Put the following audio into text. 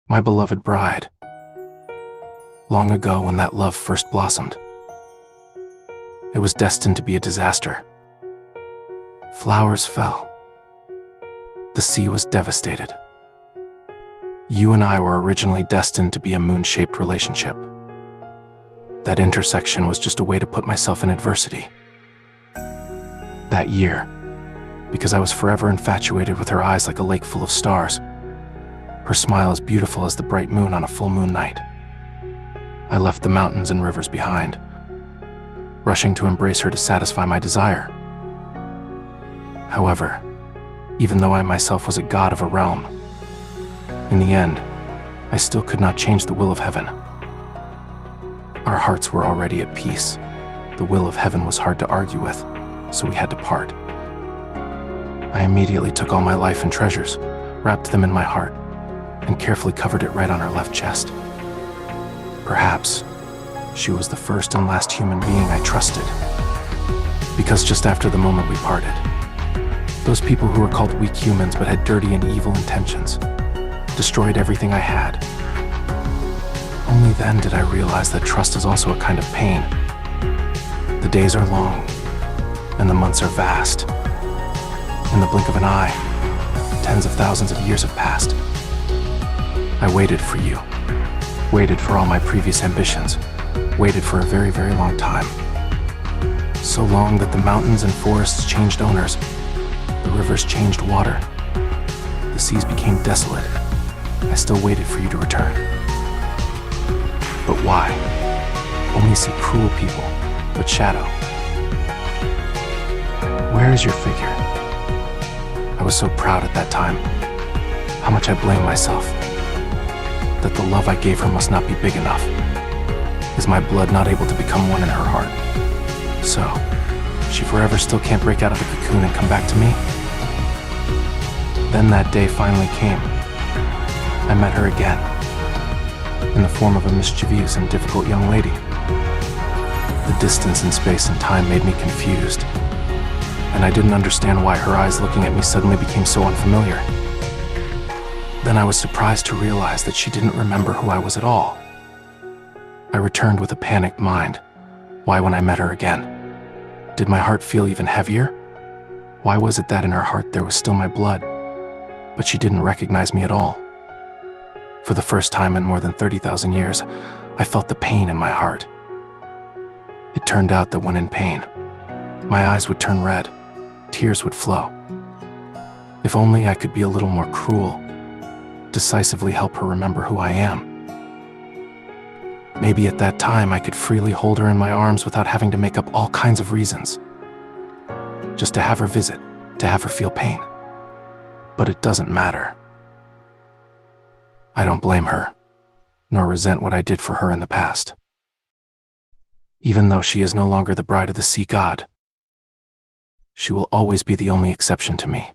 My beloved bride. Long ago, when that love first blossomed, it was destined to be a disaster. Flowers fell. The sea was devastated. You and I were originally destined to be a moon-shaped relationship. That intersection was just a way to put myself in adversity. That year, because I was forever infatuated with her eyes like a lake full of stars, her smile as beautiful as the bright moon on a full moon night, I left the mountains and rivers behind, rushing to embrace her to satisfy my desire. However, even though I myself was a god of a realm, in the end, I still could not change the will of heaven. Our hearts were already at peace. The will of heaven was hard to argue with, so we had to part. I immediately took all my life and treasures, wrapped them in my heart, and carefully covered it right on her left chest. Perhaps she was the first and last human being I trusted, because just after the moment we parted, those people who were called weak humans but had dirty and evil intentions destroyed everything I had. Only then did I realize that trust is also a kind of pain. The days are long, and the months are vast. In the blink of an eye, tens of thousands of years have passed. I waited for you, waited for all my previous ambitions, waited for a very, very long time. So long that the mountains and forests changed owners, the rivers changed water, the seas became desolate. I still waited for you to return. But why? Only see cruel people, but shadow. Where is your figure? I was so proud at that time. How much I blame myself. That the love I gave her must not be big enough. Is my blood not able to become one in her heart? So, she forever still can't break out of the cocoon and come back to me? Then that day finally came. I met her again, in the form of a mischievous and difficult young lady. The distance in space and time made me confused, and I didn't understand why her eyes looking at me suddenly became so unfamiliar. Then I was surprised to realize that she didn't remember who I was at all. I returned with a panicked mind. Why, when I met her again, did my heart feel even heavier? Why was it that in her heart there was still my blood, but she didn't recognize me at all? For the first time in more than 30,000 years, I felt the pain in my heart. It turned out that when in pain, my eyes would turn red, tears would flow. If only I could be a little more cruel, decisively help her remember who I am. Maybe at that time I could freely hold her in my arms without having to make up all kinds of reasons. Just to have her visit, to have her feel pain. But it doesn't matter. I don't blame her, nor resent what I did for her in the past. Even though she is no longer the bride of the sea god, she will always be the only exception to me.